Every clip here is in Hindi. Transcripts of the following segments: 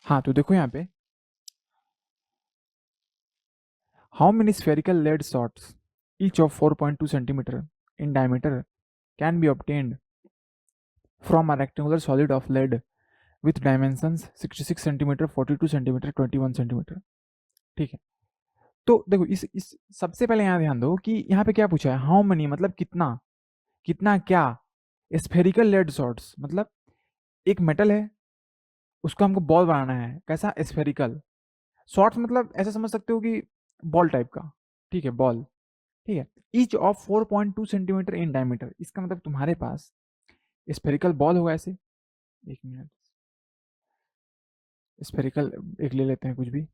हाँ, तो देखो यहाँ पे how many spherical lead shots each of 4.2 centimeter in diameter can be obtained from a rectangular solid of lead with dimensions 66 centimeter, 42 centimeter, 21 centimeter। ठीक है, तो देखो इस सबसे पहले यहाँ ध्यान दो कि यहाँ पे क्या पूछा है, हाउ मनी मतलब कितना, कितना क्या, स्फेरिकल लेड शॉट्स मतलब एक मेटल है, उसको हमको बॉल बनाना है, कैसा, स्फेरिकल। शॉर्ट्स मतलब ऐसा समझ सकते हो कि बॉल टाइप का, ठीक है, बॉल, ठीक है। Each of 4.2 centimetre in diameter, इसका मतलब तुम्हारे पास स्फेरिकल बॉल होगा ऐसे, एक मिनट, स्फेरिकल एक ले लेते हैं कुछ भी,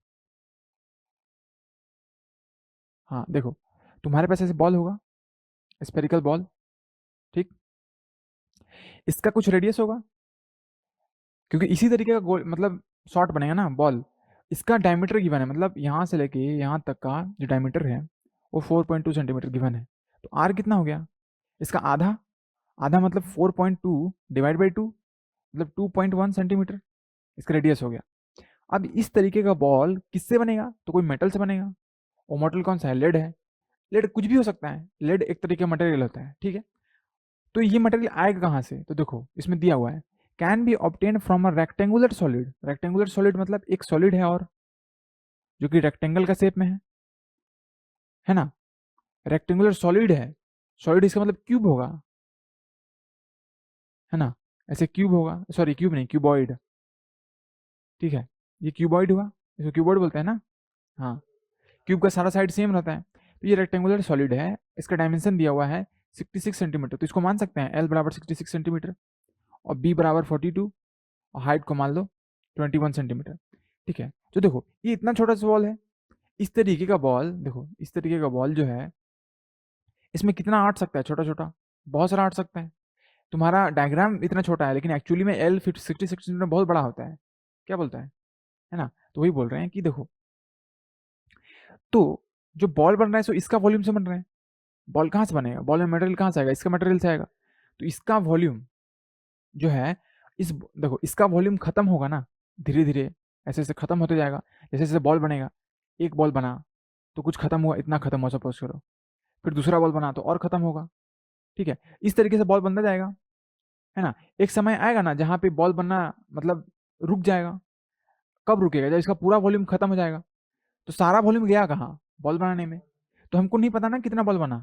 हाँ देखो, तुम्हारे पास ऐसे बॉल होगा, स्फेरिकल बॉल, ठीक। इसका कुछ रेडियस होगा, क्योंकि इसी तरीके का गोल मतलब शॉर्ट बनेगा ना बॉल। इसका डायमीटर गिवन है, मतलब यहाँ से लेके यहाँ तक का जो डायमीटर है वो 4.2 सेंटीमीटर गिवन है। तो आर कितना हो गया, इसका आधा, आधा मतलब 4.2 डिवाइड बाई 2 मतलब 2.1 सेंटीमीटर इसका रेडियस हो गया। अब इस तरीके का बॉल किससे बनेगा, तो कोई मेटल से बनेगा। वो मेटल कौन सा है, लेड है। लेड कुछ भी हो सकता है, लेड एक तरीके का मटेरियल होता है, ठीक है। तो ये मटेरियल आएगा कहाँ से, तो देखो इसमें दिया हुआ है, can be obtain from a rectangular solid. Rectangular solid मतलब एक सॉलिड है और जो कि रेक्टेंगल का शेप में है ना, रेक्टेंगुलर सॉलिड है। सॉलिड इसका मतलब क्यूब होगा, है ना, ऐसे क्यूब होगा, सॉरी क्यूब नहीं, क्यूबॉइड, ठीक है। ये क्यूबॉइड हुआ, इसको क्यूबॉइड बोलते हैं ना, हाँ। क्यूब का सारा साइड सेम रहता है। तो ये रेक्टेंगुलर सॉलिड है, इसका डायमेंशन दिया हुआ है 66 सेंटीमीटर, तो इसको मान सकते हैं एल बराबर 66 सेंटीमीटर और बी बराबर 42 और हाइट को मान लो 21 सेंटीमीटर, ठीक है। तो देखो ये इतना छोटा सा बॉल है, इस तरीके का बॉल, देखो इस तरीके का बॉल जो है इसमें कितना आट सकता है, छोटा छोटा बहुत सारा आट सकता है। तुम्हारा डायग्राम इतना छोटा है लेकिन एक्चुअली में एल 66 सेंटीमीटर बहुत बड़ा होता है, क्या बोलता है ना। तो वही बोल रहे हैं कि देखो, तो जो बॉल बन रहा है सो इसका वॉल्यूम से बन रहा है। बॉल कहाँ से बनेगा, बॉल में मटेरियल कहाँ से आएगा, इसका मटेरियल से आएगा। तो इसका वॉल्यूम जो है, इस देखो इसका वॉल्यूम खत्म होगा ना, धीरे धीरे ऐसे ऐसे खत्म होते जाएगा। जैसे जैसे बॉल बनेगा, एक बॉल बना तो कुछ खत्म हुआ, इतना खत्म हुआ सपोज करो, फिर दूसरा बॉल बना तो और खत्म होगा, ठीक है। इस तरीके से बॉल बनता जाएगा, है ना। एक समय आएगा ना जहाँ पे बॉल बनना मतलब रुक जाएगा। कब रुकेगा, जब इसका पूरा वॉल्यूम खत्म हो जाएगा। तो सारा वॉल्यूम गया कहाँ, बॉल बनाने में। तो हमको नहीं पता ना कितना बॉल बना,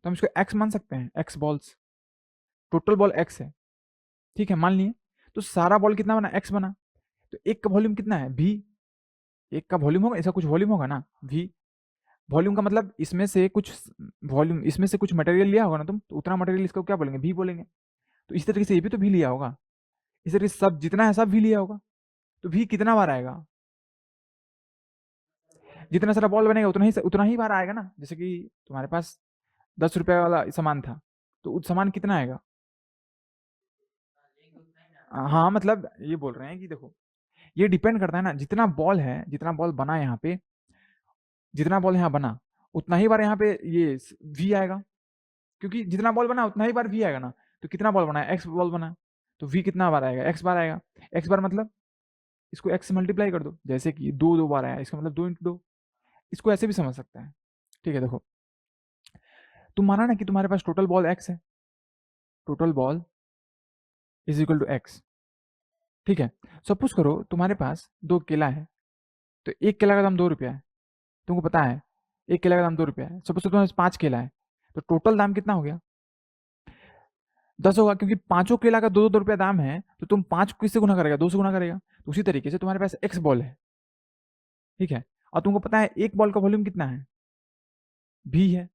तो हम इसको एक्स मान सकते हैं, x balls, total ball X है, ठीक है, मान लिए। तो सारा बॉल कितना बना, एक्स बना। तो एक का वॉल्यूम कितना है, भी, एक का वॉल्यूम होगा, इसका कुछ वॉल्यूम होगा ना, भी। वॉल्यूम का मतलब इसमें से कुछ वॉल्यूम, इसमें से कुछ मटेरियल लिया होगा ना तुम, तो उतना मटेरियल इसको क्या बोलेंगे, भी बोलेंगे। तो इस तरीके से ये भी तो भी लिया होगा, इस तरीके से सब जितना है सब भी लिया होगा। तो भी कितना बार आएगा, जितना सारा बॉल बनेगा उतना ही बार आएगा ना। जैसे कि तुम्हारे पास 10 रुपए वाला सामान था, तो उस सामान कितना आएगा। हाँ मतलब ये बोल रहे हैं कि देखो, ये डिपेंड करता है ना, जितना बॉल है, जितना बॉल बना यहाँ पे, जितना बॉल यहाँ बना उतना ही बार यहाँ पे ये वी आएगा, क्योंकि जितना बॉल बना उतना ही बार वी आएगा ना। तो कितना बॉल बना है, एक्स बॉल बना, तो वी कितना बार आएगा, एक्स बार आएगा। एक्स बार मतलब इसको एक्स से मल्टीप्लाई कर दो, जैसे कि दो दो बार आया, इसका मतलब 2 × 2। इसको ऐसे भी समझ सकते हैं, ठीक है। देखो तुम माना ना कि तुम्हारे पास टोटल बॉल एक्स है, total ball is equal to X, ठीक है। सपोज करो तुम्हारे पास 2 केला है, तो एक केला का दाम 2 रुपया है, तुमको पता है एक केला का दाम 2 रुपया है। सपोज तुम्हारे पास 5 केला है, तो टोटल दाम कितना हो गया, 10 होगा, क्योंकि पांचों केला का 2 2 रुपया दाम है, तो तुम 5 किससे गुना करेगा, 2 से गुना करेगा। तो उसी तरीके से तुम्हारे पास एक्स बॉल है, ठीक है, और तुमको पता है एक बॉल का वॉल्यूम कितना है, भी है।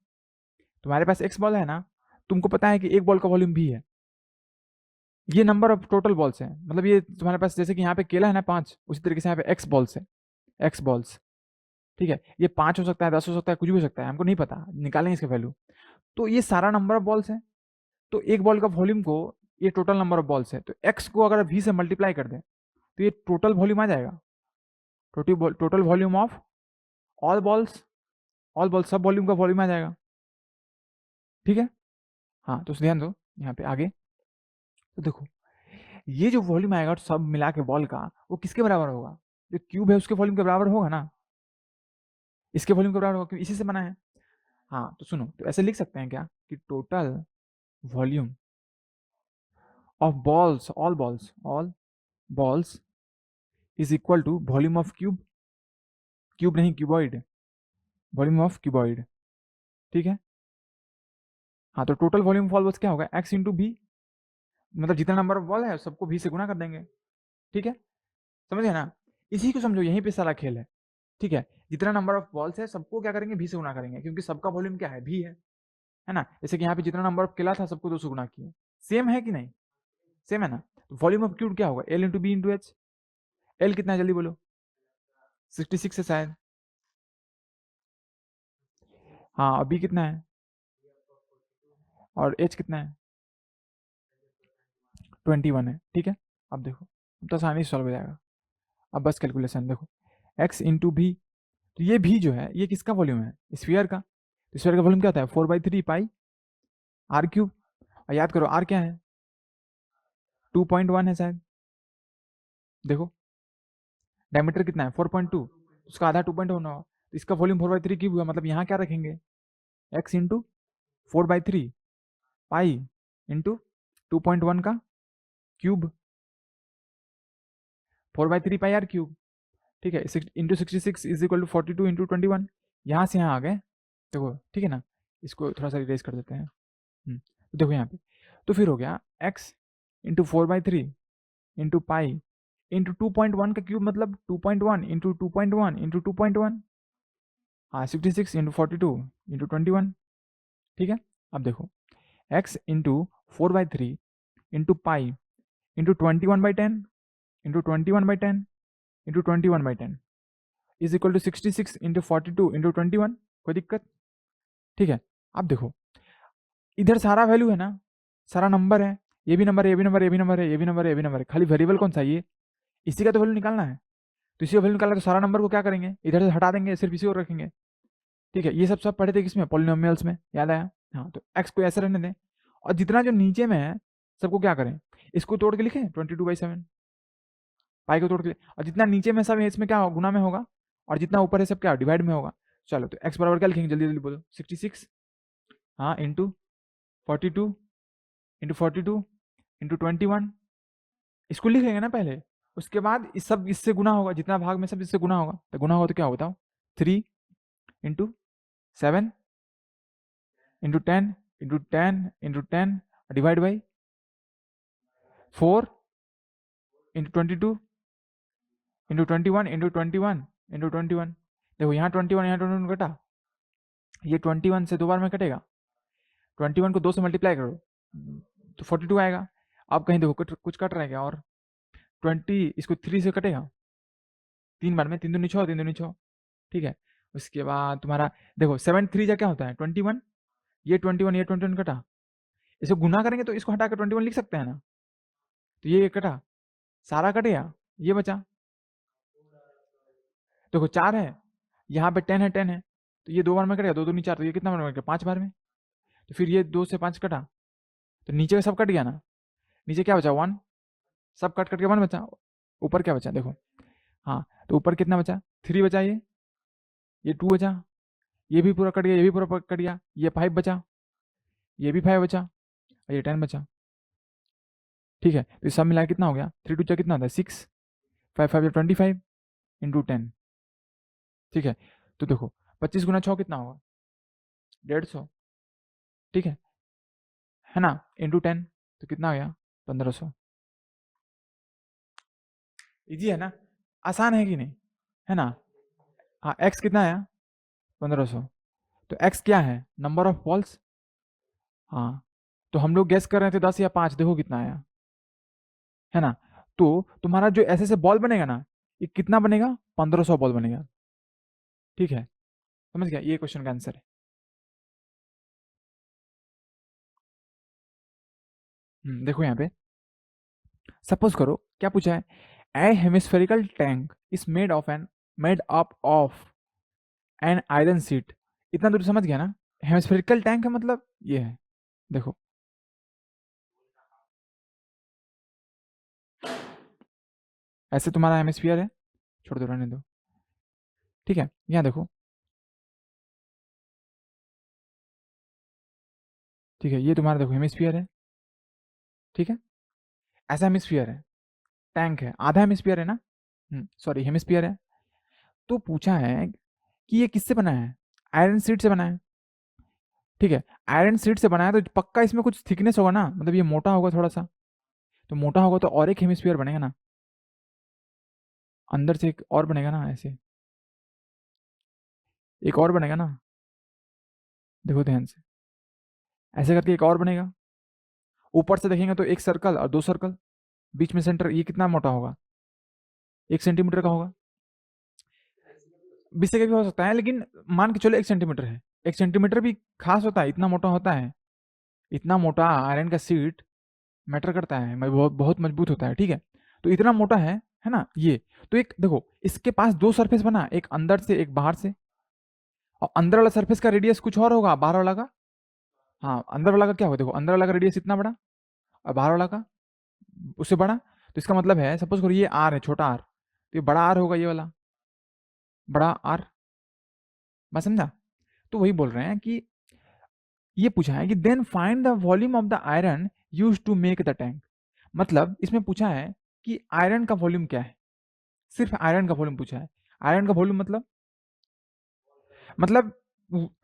तुम्हारे पास एक्स बॉल है ना, तुमको पता है कि एक बॉल का वॉल्यूम भी है। ये नंबर ऑफ टोटल बॉल्स है, मतलब ये तुम्हारे पास जैसे कि यहाँ पे केला है ना 5, उसी तरीके से यहाँ पे एक्स बॉल्स है, एक्स बॉल्स, ठीक है। ये 5 हो सकता है, 10 हो सकता है, कुछ भी हो सकता है, हमको नहीं पता, निकालेंगे इसका वैल्यू। तो ये सारा नंबर ऑफ बॉल्स है। तो एक बॉल का वॉल्यूम को, ये टोटल नंबर ऑफ बॉल्स है, तो एक्स को अगर वी से मल्टीप्लाई कर दें तो ये टोटल वॉल्यूम आ जाएगा, total volume of all balls, all balls सब वॉल्यूम का वॉल्यूम आ जाएगा, ठीक है। हाँ तो ध्यान दो यहाँ पे आगे, तो देखो ये जो वॉल्यूम आएगा सब मिला के बॉल का, वो किसके बराबर होगा, जो क्यूब है उसके वॉल्यूम के बराबर होगा ना, इसके वॉल्यूम के बराबर होगा क्योंकि इसी से बना है। हाँ तो सुनो, तो ऐसे लिख सकते हैं क्या कि total volume of balls, all balls is equal to volume of cube, cube नहीं क्यूबॉइड, वॉल्यूम ऑफ क्यूबॉइड। ठीक है। हाँ तो टोटल वॉल्यूम ऑफ बॉल्स क्या होगा, एक्स इंटू बी, मतलब जितना नंबर ऑफ बॉल है सबको भी से गुना कर देंगे। ठीक है, समझ गए ना, इसी को समझो, यहीं पे सारा खेल है। ठीक है, जितना नंबर ऑफ बॉल्स है सबको क्या करेंगे, भी से गुना करेंगे, क्योंकि सबका वॉल्यूम क्या है, भी है ना। जैसे कि यहाँ पे जितना नंबर ऑफ केला था सबको 2 से गुना किए, सेम है कि नहीं, सेम है ना। तो वॉल्यूम ऑफ क्यूब क्या होगा, L into B into H. L कितना है जल्दी बोलो, 66 है शायद। हाँ, और बी कितना है, और एच कितना है, 21 है। ठीक है, अब देखो, अब तो आसानी से सॉल्व हो जाएगा। अब बस कैलकुलेशन देखो, एक्स इंटू भी, तो ये भी जो है ये किसका वॉल्यूम है, स्फीयर का। तो स्फीयर का वॉल्यूम क्या होता है, 4/3 पाई आर क्यूब। और याद करो आर क्या है, 2.1 है शायद। देखो डायमीटर कितना है 4.2, उसका आधा 2.1 होगा, तो इसका वॉल्यूम 4/3 क्यूब हुआ, मतलब यहाँ क्या रखेंगे, एक्स इंटू 4/3 पाई इंटू 2.1 का क्यूब, 4/3 पाई आर क्यूब। ठीक है, into 66 is equal to 42 into 21। यहाँ से यहाँ आ गए, देखो ठीक है ना, इसको थोड़ा सा इरेज कर देते हैं। तो देखो यहाँ पे, तो फिर हो गया x into 4/3 into pi into 2.1 का क्यूब, मतलब 2.1 इंटू 2.1 इंटू 2.1। हाँ 66 इंटू 42 इंटू 21। ठीक है, अब देखो X into 4/3 into pi into 21/10 into 21/10 into 21/10 is equal to 66 into 42 into 21। कोई दिक्कत, ठीक है। अब देखो इधर सारा वैल्यू है ना, सारा नंबर है, ये भी नंबर है, ये भी नंबर है, ये भी नंबर है, ये भी नंबर है, ये भी नंबर है, खाली वेरिएबल कौन सा है, ये इसी का तो वैल्यू निकालना है। तो इसी का वैल्यू निकालना, तो सारा नंबर को क्या करेंगे, इधर से हटा देंगे, सिर्फ इसी को रखेंगे। ठीक है, ये सब पढ़े थे किसमें, पॉलिनोमियल्स में, याद आया। हाँ तो एक्स को ऐसे रहने दें, और जितना जो नीचे में है सबको क्या करें, इसको तोड़ के लिखें 22/7, पाई को तोड़ के, और जितना नीचे में सब है इसमें क्या गुना में होगा, और जितना ऊपर है सब क्या डिवाइड में होगा। चलो तो एक्स बराबर क्या लिखेंगे, जल्दी जल्दी बोलो, 66, हाँ इंटू 42 इंटू 42 इंटू 21, इसको लिख लेंगे ना पहले, उसके बाद इस सब इससे गुना होगा, जितना भाग में सब इससे गुना होगा, तो गुना होगा तो क्या होगा बताओ, 3 into 7 into 10 into 10 into 10 divide by 4 into 22 into 21 into 21 into 21। देखो यहाँ 21, यहाँ 21 कटा, ये 21 से 2 बार में कटेगा, 21 को 2 से मल्टीप्लाई करो तो 42 आएगा। अब कहीं देखो कुछ कट रहा है क्या, और 20 इसको 3 से कटेगा 3 बार में, 3 दूनी 6, 3 दूनी 6। ठीक है, उसके बाद तुम्हारा देखो 7 3 जा क्या होता है 21, ये 21, ये 21 कटा, इसको गुना करेंगे तो इसको हटा कर 21 लिख सकते हैं ना। तो ये कटा, सारा कट गया, ये बचा, देखो 4 है, यहाँ पे 10 है, 10 है, तो ये 2 बार में कटेगा, 2 दूनी 4, तो ये कितना बार में कटेगा 5 बार में। तो फिर ये 2 से 5 कटा, तो नीचे का सब कट गया ना, नीचे क्या बचा 1, सब कट कट के 1 बचा, ऊपर क्या बचा देखो, हाँ तो ऊपर कितना बचा 3 बचा, ये 2 बचा, ये भी पूरा कट गया, ये भी पूरा कट गया, ये 5 बचा, ये भी 5 बचा, और ये 10 बचा। ठीक है, तो सब मिला कितना हो गया, 3 2 कितना होता है 6, 5 5 25 इंटू 10। ठीक है, तो देखो 25 गुना 6 कितना होगा 150, ठीक है ना, इंटू 10 तो कितना आ गया 1500। इजी है ना, आसान है कि नहीं, है ना। हाँ एक्स कितना आया 1500, तो एक्स क्या है, नंबर ऑफ बॉल्स। हाँ तो हम लोग गेस कर रहे थे 10 या 5, देखो कितना आया, है ना। तो तुम्हारा जो ऐसे ऐसे बॉल बनेगा ना, ये कितना बनेगा 1500 बॉल बनेगा। ठीक है, समझ गया, ये क्वेश्चन का आंसर है। देखो यहाँ पे सपोज करो क्या पूछा है, a hemispherical tank is made up of an iron sheet. इतना दूर समझ गया ना, हेमिस्फेरिकल टैंक का मतलब ये है, देखो ऐसे तुम्हारा हेमिस्फीयर है, छोड़ दो, रहने दो। ठीक है, यहाँ देखो। ठीक है, ये तुम्हारा देखो हेमिस्फीयर है। ठीक है, ऐसा हेमिस्फीयर है, टैंक है, आधा हेमिस्फीयर है ना। सॉरी, हेमिस्फीयर है। तो पूछा है कि ये किससे बना है? आयरन सीड से बना है। ठीक है, आयरन सीड से बना है तो पक्का इसमें कुछ थिकनेस होगा ना, मतलब ये मोटा होगा थोड़ा सा। तो मोटा होगा तो और एक हेमिस्फीयर बनेगा ना, अंदर से एक और बनेगा ना, ऐसे एक और बनेगा ना। देखो ध्यान से, ऐसे करके एक और बनेगा। ऊपर से देखेंगे तो एक सर्कल और दो सर्कल, बीच में सेंटर, ये कितना मोटा होगा? 1 सेंटीमीटर का होगा। 20 से भी हो सकता है, लेकिन मान के चलो 1 सेंटीमीटर है। 1 सेंटीमीटर भी खास होता है, इतना मोटा होता है। इतना मोटा आयरन का सीट मैटर करता है, बहुत बहुत मजबूत होता है। ठीक है, तो इतना मोटा है ना ये। तो एक देखो, इसके पास दो सरफेस बना, एक अंदर से एक बाहर से। और अंदर वाला सरफेस का रेडियस कुछ और होगा बाहर वाला का। हाँ, अंदर वाला का क्या होगा, देखो अंदर वाला का रेडियस इतना बड़ा, और बाहर वाला का उससे बड़ा। तो इसका मतलब है, सपोज करो ये आर है, छोटा आर, तो ये बड़ा आर होगा, ये वाला बड़ा आर। बात समझा? तो वही बोल रहे हैं कि ये पूछा है कि then find the volume of the iron use to make the tank. मतलब इसमें पूछा है कि आयरन का वॉल्यूम क्या है, सिर्फ आयरन का वॉल्यूम पूछा है। आयरन का वॉल्यूम मतलब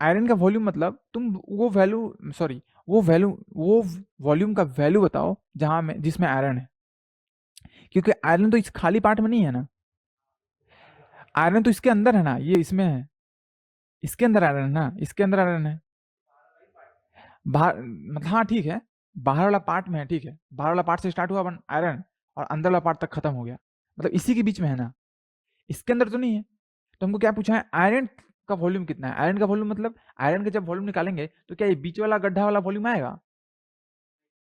आयरन का वॉल्यूम मतलब तुम वो वैल्यू, सॉरी, वो वॉल्यूम का वैल्यू बताओ जहां में जिसमें आयरन है। क्योंकि आयरन तो इस खाली पार्ट में नहीं है ना, आयरन तो इसके अंदर है ना, ये इसमें है, इसके अंदर आयरन है ना, इसके अंदर आयरन है। बाहर मतलब, हाँ ठीक है, बाहर वाला पार्ट में है। ठीक है, बाहर वाला पार्ट से स्टार्ट हुआ अपन आयरन, और अंदर वाला पार्ट तक खत्म हो गया, मतलब इसी के बीच में है ना, इसके अंदर तो नहीं है। तो हमको क्या पूछा है, आयरन का वॉल्यूम कितना है। आयरन का वॉल्यूम मतलब आयरन का जब वॉल्यूम निकालेंगे तो क्या ये बीच वाला गड्ढा वाला वॉल्यूम आएगा?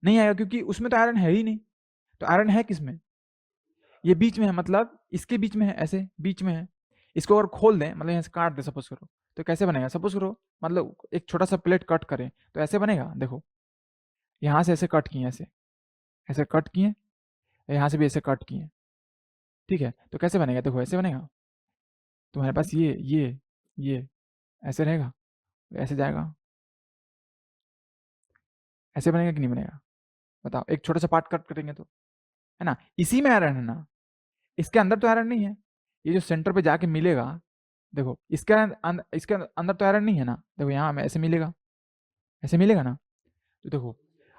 नहीं आएगा, क्योंकि उसमें तो आयरन है ही नहीं। तो आयरन है किसमें? ये बीच में है, मतलब इसके बीच में है, ऐसे बीच में है। इसको अगर खोल दें, मतलब यहाँ से काट दे सपोज करो, तो कैसे बनेगा? सपोज करो, मतलब एक छोटा सा प्लेट कट करें तो ऐसे बनेगा। देखो, यहाँ से ऐसे कट किए, ऐसे ऐसे कट किए, यहाँ से भी ऐसे कट किए। ठीक है, तो कैसे बनेगा? देखो ऐसे बनेगा। तुम्हारे पास ये ऐसे रहेगा, ऐसे जाएगा, ऐसे बनेगा कि नहीं बनेगा? बताओ, एक छोटा सा पार्ट कट करेंगे तो, है ना, इसी में आयरन है ना, इसके अंदर तो आयरन नहीं है। ये जो सेंटर पे जाके मिलेगा, देखो इसके अंदर तो आयरन नहीं है ना। देखो यहाँ में ऐसे मिलेगा, ऐसे मिलेगा ना। तो देखो,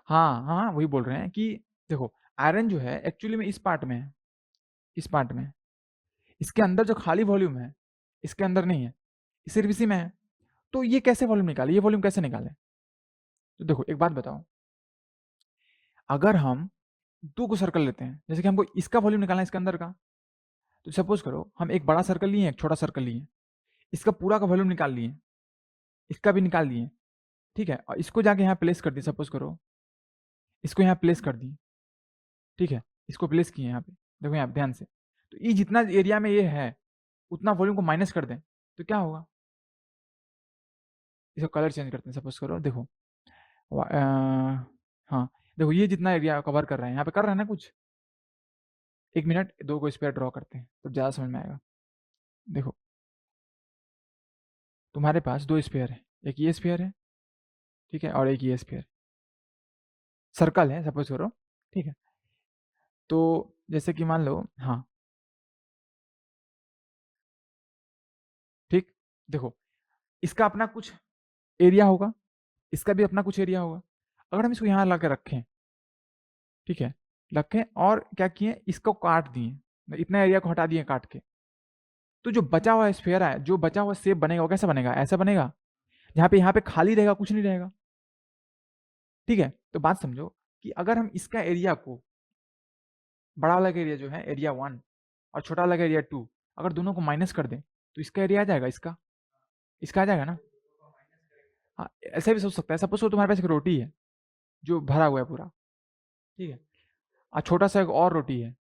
हाँ हाँ, वही बोल रहे हैं कि देखो, आयरन जो है एक्चुअली में इस पार्ट में है, इस पार्ट में है। इसके अंदर जो खाली वॉल्यूम है, इसके अंदर नहीं है, सिर्फ इसी में है। तो ये कैसे वॉल्यूम निकाले, ये वॉल्यूम कैसे निकाले? तो देखो एक बात बताओ, अगर हम दो को सर्कल लेते हैं, जैसे कि हमको इसका वॉल्यूम निकालना है इसके अंदर का, तो सपोज करो हम एक बड़ा सर्कल लिए, एक छोटा सर्कल लिए, इसका पूरा का वॉल्यूम निकाल लिए, इसका भी निकाल लिए। ठीक है, और इसको जाके यहाँ प्लेस कर दिए, सपोज करो इसको यहाँ प्लेस कर दिए। ठीक है, इसको प्लेस किए यहाँ पे, देखो यहाँ पे ध्यान से। तो ये जितना एरिया में ये है, उतना वॉल्यूम को माइनस कर दें तो क्या होगा? इसको कलर चेंज करते हैं, सपोज करो देखो, हाँ, देखो ये जितना एरिया कवर कर रहे हैं, यहाँ पे कर रहे हैं ना कुछ। एक मिनट, दो को स्क्वायर ड्रॉ करते हैं तो ज़्यादा समझ में आएगा। देखो, तुम्हारे पास दो स्पेयर है, एक ये स्पेयर है, ठीक है, और एक ये स्पेयर, सर्कल है सपोज करो। ठीक है, तो जैसे कि मान लो, हाँ, ठीक, देखो इसका अपना कुछ एरिया होगा, इसका भी अपना कुछ एरिया होगा। अगर हम इसको यहाँ ला के रखें, ठीक है, रखें और क्या किए, इसको काट दिए, इतना एरिया को हटा दिए काट के, तो जो बचा हुआ स्फेयर है, जो बचा हुआ शेप बनेगा वो कैसा बनेगा? ऐसा बनेगा, जहाँ पे यहाँ पे खाली रहेगा, कुछ नहीं रहेगा। ठीक है, तो बात समझो कि अगर हम इसका एरिया को, बड़ा वाला का एरिया जो है एरिया 1, और छोटा वाला का एरिया 2, अगर दोनों को माइनस कर दें तो इसका एरिया आ जाएगा, इसका इसका आ जाएगा ना। हाँ, ऐसा भी सोच सकता है, सपोज तुम्हारे पास एक रोटी है जो भरा हुआ है पूरा, ठीक है, और छोटा सा एक और रोटी है।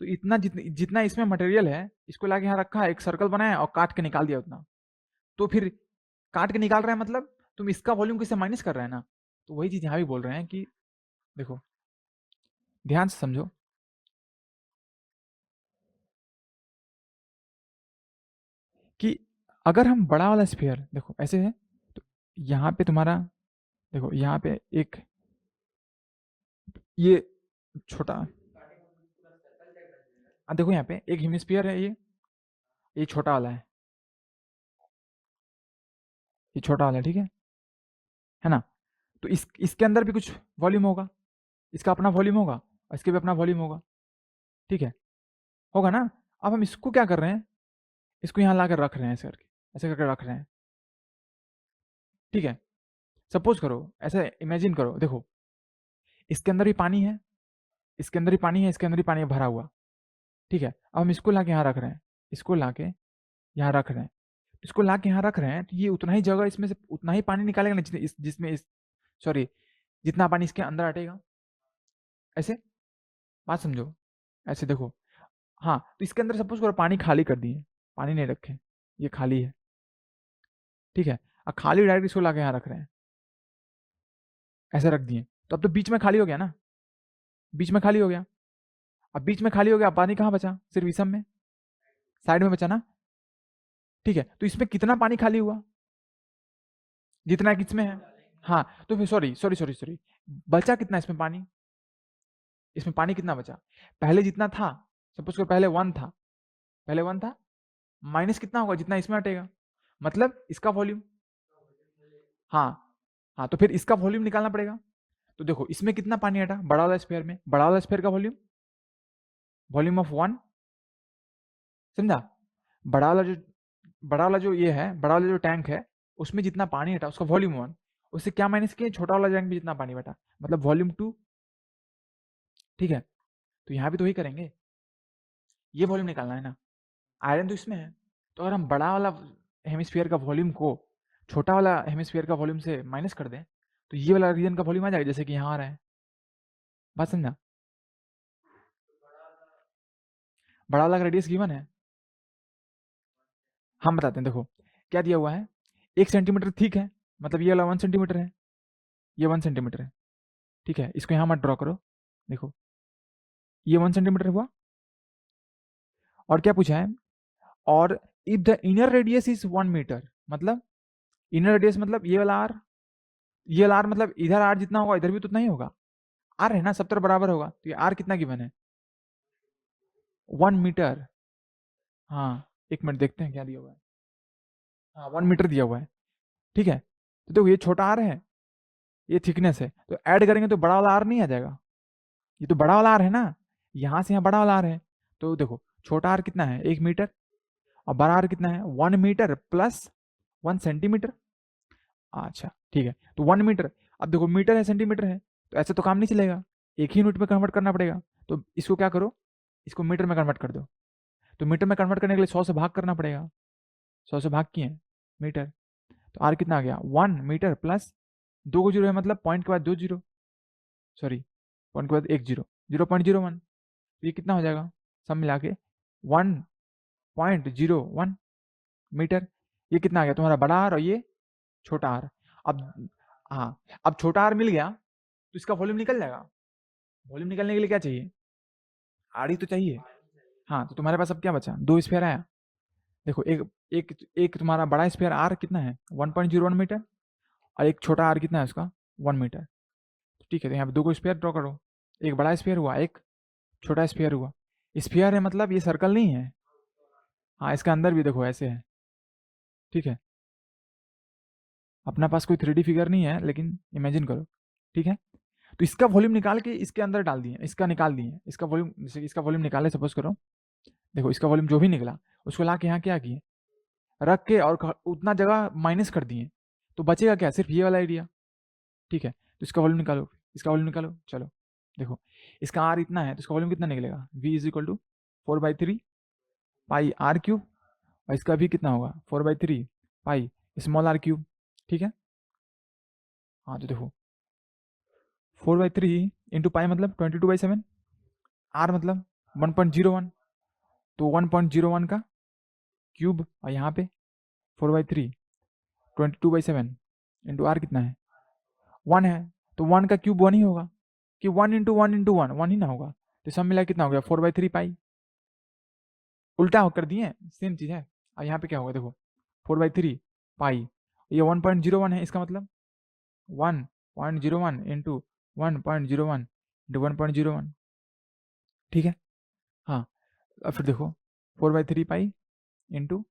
तो इतना जितना इसमें मटेरियल है, इसको लाके यहाँ रखा है, एक सर्कल बनाया और काट के निकाल दिया उतना। तो फिर काट के निकाल रहा है मतलब तुम इसका वॉल्यूम किससे माइनस कर रहे हैं ना। तो वही चीज यहाँ भी बोल रहे हैं कि देखो, ध्यान से समझो। कि अगर हम बड़ा वाला स्फीयर देखो ऐसे है, तो यहाँ पे तुम्हारा देखो यहाँ पे एक ये छोटा देखो यहाँ पे एक हेमिस्फीयर है, ये छोटा वाला है, ये छोटा वाला है, ठीक है ना। तो इसके अंदर भी कुछ वॉल्यूम होगा, इसका अपना वॉल्यूम होगा और इसके भी अपना वॉल्यूम होगा, ठीक है, होगा ना। अब हम इसको क्या कर रहे हैं, इसको यहाँ ला कर रख रहे हैं, ऐसे करके रख रहे हैं, ठीक है। सपोज करो, ऐसे इमेजिन करो, देखो इसके अंदर भी पानी है, इसके अंदर भी पानी है, इसके अंदर भी पानी है भरा हुआ, ठीक है। अब हम इसको ला के यहाँ रख रहे हैं, इसको ला के यहाँ रख रहे हैं, इसको ला के यहाँ रख रहे हैं, तो ये उतना ही जगह इसमें से उतना ही पानी निकालेगा ना जिसमें इस सॉरी जितना पानी इसके अंदर हटेगा, ऐसे बात समझो, ऐसे देखो। हाँ, तो इसके अंदर सपोज करो पानी खाली कर दिए, पानी नहीं रखे, ये खाली है, ठीक है। अब खाली डायरेक्ट इसको ला के यहाँ रख रहे हैं, ऐसे रख दिए, तो अब तो बीच में खाली हो गया ना, बीच में खाली हो गया। अब बीच में खाली हो गया, पानी कहाँ बचा, सिर्फ इसम में, साइड में बचा ना, ठीक है। तो इसमें कितना पानी खाली हुआ, जितना कि इसमें है। हाँ, तो फिर सॉरी सॉरी सॉरी सॉरी, बचा कितना इसमें पानी, इसमें पानी कितना बचा, पहले जितना था, सपोज करो पहले 1 था, पहले 1 था, माइनस कितना होगा जितना इसमें हटेगा, मतलब इसका वॉल्यूम। हाँ, हाँ, तो फिर इसका वॉल्यूम निकालना पड़ेगा। तो देखो इसमें कितना पानी हटा, बड़ा वाला स्फीयर में, बड़ा वाला स्फीयर का वॉल्यूम, वॉल्यूम ऑफ 1, समझा। बड़ा वाला जो बड़ा वाला जो ये है, बड़ा वाला जो टैंक है, उसमें जितना पानी हटा उसका वॉल्यूम 1, उससे क्या माइनस किए, छोटा वाला टैंक में जितना पानी बटा, मतलब वॉल्यूम 2, ठीक है। तो यहाँ भी तो वही करेंगे, ये वॉल्यूम निकालना है ना, आयरन तो इसमें है, तो अगर हम बड़ा वाला हेमिस्फीयर का वॉल्यूम को छोटा वाला हेमिस्फीयर का वॉल्यूम से माइनस कर दें, तो ये वाला रीजन का वॉल्यूम आ जाएगा, जैसे कि यहाँ आ रहा है, बात समझा। बड़ा वाला का रेडियस गिवन है, हम बताते हैं, देखो क्या दिया हुआ है, 1 सेंटीमीटर ठीक है, मतलब ये वाला 1 सेंटीमीटर है, ये 1 सेंटीमीटर है, ठीक है। इसको यहाँ मत ड्रॉ करो, देखो ये 1 सेंटीमीटर हुआ, और क्या पूछा है, और if the inner radius is 1 metre, मतलब इनर रेडियस मतलब ये वाला आर, ये वाला आर मतलब इधर आर जितना होगा इधर भी तो उतना ही होगा, आर है ना, सब तरफ बराबर होगा, तो ये आर कितना गिवन है, 1 मीटर। हाँ, एक मिनट देखते हैं क्या दिया हुआ है, हाँ 1 मीटर दिया हुआ है, ठीक है। तो देखो ये छोटा आर है, ये थिकनेस है, तो ऐड करेंगे तो बड़ा वाला आर नहीं आ जाएगा, ये तो बड़ा वाला आर है ना, यहाँ से यहाँ बड़ा वाला आर है, तो देखो छोटा आर कितना है 1 मीटर, और बड़ा आर कितना है 1 मीटर प्लस 1 सेंटीमीटर। अच्छा ठीक है, तो 1 मीटर, अब देखो मीटर है सेंटीमीटर है, तो ऐसे तो काम नहीं चलेगा, एक ही यूनिट में कन्वर्ट करना पड़ेगा, तो इसको क्या करो, इसको मीटर में कन्वर्ट कर दो, तो मीटर में कन्वर्ट करने के लिए 100 से भाग करना पड़ेगा, 100 से भाग किए मीटर, तो आर कितना आ गया 1 मीटर प्लस 2 जीरो है, मतलब पॉइंट के बाद 2 जीरो, सॉरी पॉइंट के बाद 1 जीरो, 0.01, ये कितना हो जाएगा सब मिला के 1.01 मीटर, ये कितना आ गया तुम्हारा बड़ा आर और ये छोटा आर। अब हाँ, अब छोटा आर मिल गया, तो इसका वॉल्यूम निकल जाएगा, वॉल्यूम निकलने के लिए क्या चाहिए, आर ही तो चाहिए। हाँ, तो तुम्हारे पास अब क्या बचा, 2 स्फीयर आया, देखो एक एक एक तुम्हारा बड़ा स्फीयर आर कितना है 1.01 मीटर, और एक छोटा आर कितना है उसका 1 मीटर, ठीक है। तो यहाँ पे 2 स्फीयर ड्रॉ करो, एक बड़ा स्फीयर हुआ, एक छोटा स्फीयर हुआ, स्फीयर है मतलब ये सर्कल नहीं है, हाँ इसका अंदर भी देखो ऐसे है, ठीक है। अपना पास कोई 3D फिगर नहीं है, लेकिन इमेजिन करो, ठीक है। तो इसका वॉल्यूम निकाल के इसके अंदर डाल दिए, इसका निकाल दिए, इसका वॉल्यूम, जैसे इसका वॉल्यूम निकाले सपोज करो, देखो इसका वॉल्यूम जो भी निकला उसको ला के यहाँ क्या किए, रख के और उतना जगह माइनस कर दिए, तो बचेगा क्या, सिर्फ ये वाला एरिया, ठीक है। तो इसका वॉल्यूम निकालो, इसका वॉल्यूम निकालो, चलो देखो इसका आर इतना है, तो इसका वॉल्यूम कितना निकलेगा, v is equal to 4/3 pi r cube, और इसका भी कितना होगा 4/3 पाई स्मॉल r क्यूब, ठीक है। हाँ, तो देखो 4/3 इंटू पाई मतलब 22/7, आर मतलब 1.01, तो 1.01 का क्यूब, और यहाँ पे 4/3 22/7 इंटू आर कितना है 1 है, तो 1 का क्यूब 1 ही होगा, कि 1 इंटू 1 इंटू 1 1 ही ना होगा, तो सब मिला कितना हो गया 4/3 पाई, उल्टा कर दिए, सेम चीज है, अब यहाँ पे क्या होगा देखो, 4/3 पाई, ये 1.01 है, इसका मतलब 1.01 इंटू 1.01 इंटू 1.01, ठीक है। हाँ, अब फिर देखो 4/3 पाई इंटू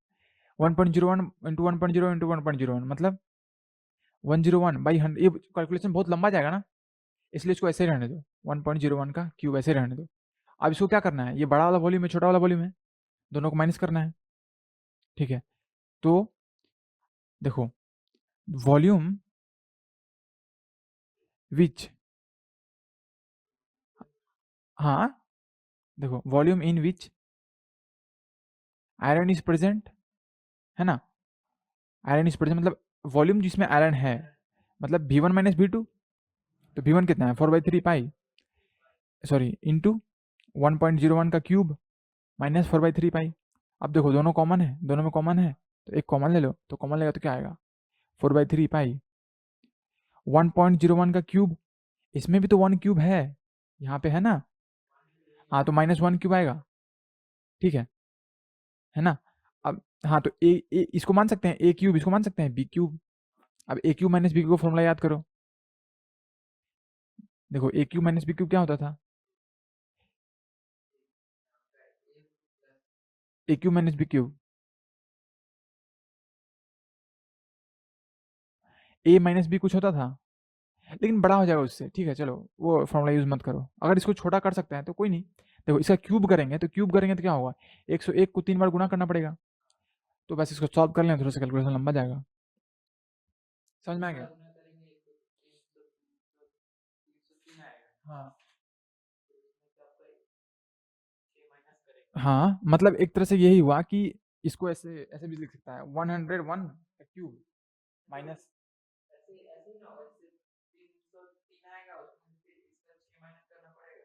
1.01 इंटू 1.0 इंटू 1.01 मतलब 101/100। ये कैलकुलेशन बहुत लंबा जाएगा ना, इसलिए इसको ऐसे ही रहने दो, 1.01 का क्यूब ऐसे रहने दो। अब इसको क्या करना है, ये बड़ा वाला वॉल्यूम है, छोटा वाला वॉल्यूम है, दोनों को माइनस करना है, ठीक है। तो देखो, वॉल्यूम विच, हाँ देखो, volume in which iron is present, है ना, आयरन इज प्रेजेंट मतलब वॉल्यूम जिसमें आयरन है, मतलब V1 माइनस V2, तो V1 कितना है 4/3 पाई, सॉरी इंटू 1.01 का क्यूब माइनस 4/3 पाई। अब देखो दोनों कॉमन है, दोनों में कॉमन है, तो एक कॉमन ले लो, तो कॉमन लेगा तो क्या आएगा 4/3 पाई 1.01 का क्यूब, इसमें भी तो 1 क्यूब है, यहाँ पे है ना, हाँ तो -1 क्यूब आएगा, ठीक है ना। अब हाँ तो ए इसको मान सकते हैं, ए क्यूब इसको मान सकते हैं बी क्यूब। अब ए क्यूब माइनस बी क्यूब का फॉर्मूला याद करो, देखो ए क्यूब माइनस बी क्यूब क्या होता था, ए क्यूब माइनस बी क्यूब, ए माइनस बी कुछ होता था, लेकिन बड़ा हो जाएगा उससे, ठीक है चलो वो फॉर्मूला यूज मत करो, अगर इसको छोटा कर सकते हैं तो कोई नहीं। देखो इसका क्यूब करेंगे, तो क्यूब करेंगे तो क्या होगा, 101 को 3 बार गुना करना पड़ेगा, तो बस इसको सॉल्व कर लें, थोड़ा सा कैलकुलेशन लंबा जाएगा, समझ में आ गया। हाँ हाँ, मतलब एक तरह से यही हुआ कि इसको ऐसे ऐसे भी लिख सकता है 101 का क्यूब माइनस,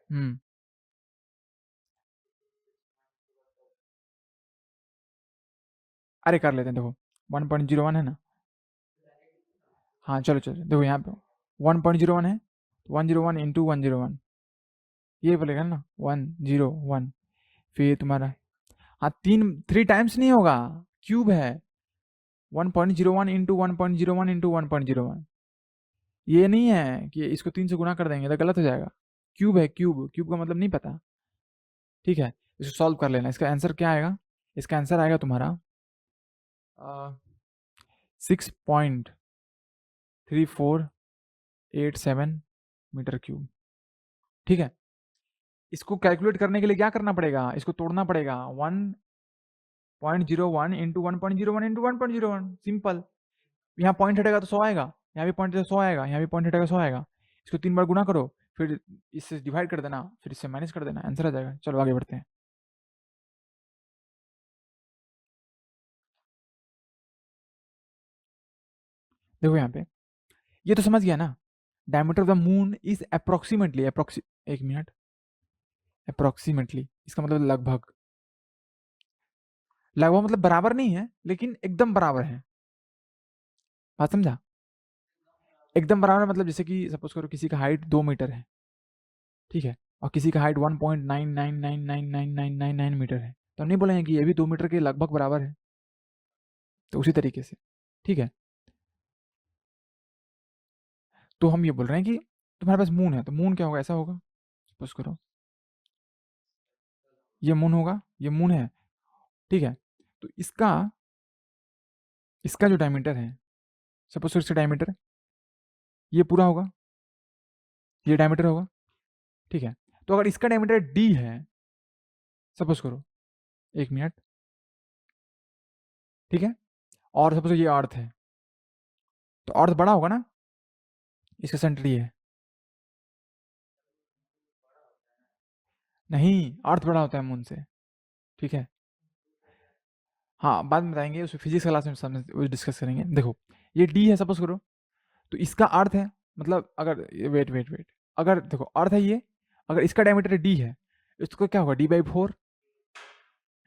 हम्म, अरे कर लेते हैं देखो, 1.01 है ना, हाँ चलो चलो देखो यहाँ पे 1.01 है, 101 इंटू 101, ये बोलेगा ना 101, फिर तुम्हारा, हाँ 3 टाइम्स नहीं होगा, क्यूब है, 1.01 इंटू 1.01 इंटू 1.01, ये नहीं है कि इसको 3 से गुना कर देंगे तो गलत हो जाएगा, क्यूब है, क्यूब क्यूब का मतलब नहीं पता, ठीक है। इसको सॉल्व कर लेना, इसका आंसर क्या आएगा, इसका आंसर आएगा तुम्हारा 6.3487 मीटर क्यूब, ठीक है। इसको कैलकुलेट करने के लिए क्या करना पड़ेगा, इसको तोड़ना पड़ेगा, 1.01 इंटू 1.01 इंटू 1.01, सिंपल, यहाँ पॉइंट हटेगा तो 100 आएगा, यहाँ भी पॉइंट हटेगा 100 आएगा, यहाँ भी पॉइंट हटेगा 100 आएगा, इसको 3 बार गुना करो, फिर इससे डिवाइड कर देना, फिर इससे माइनस कर देना, आंसर आ जाएगा। चलो आगे बढ़ते हैं। देखो यहाँ पे, ये तो समझ गया ना, diameter of the moon is approximately, एक मिनट, अप्रोक्सीमेटली इसका मतलब लगभग, लगभग मतलब बराबर नहीं है लेकिन एकदम बराबर है, बात समझा, एकदम बराबर मतलब जैसे कि सपोज करो किसी का हाइट 2 मीटर है, ठीक है, और किसी का हाइट 1.99999999 मीटर है, तो हम नहीं बोलेंगे कि ये भी 2 मीटर के लगभग बराबर है, तो उसी तरीके से, ठीक है। तो हम ये बोल रहे हैं कि तुम्हारे पास मून है, तो मून क्या होगा, ऐसा होगा, सपोज करो ये मून होगा, ये मून है, ठीक है। तो इसका इसका जो डायमीटर है, सपोज करो इसका डायमीटर ये पूरा होगा, ये डायमीटर होगा, ठीक है। तो अगर इसका डायमीटर डी है, सपोज करो, एक मिनट, ठीक है, और सपोज ये अर्थ है, तो अर्थ बड़ा होगा ना, इसका सेंटर ये है, नहीं अर्थ बड़ा होता है मून से, ठीक है। हाँ बाद में बताएंगे, उस फिजिक्स क्लास में सामने डिस्कस करेंगे। देखो ये डी है सपोज करो, तो इसका अर्थ है, मतलब अगर वेट वेट वेट, अगर देखो अर्थ है ये, अगर इसका डायमीटर डी है, इसको क्या होगा D/4,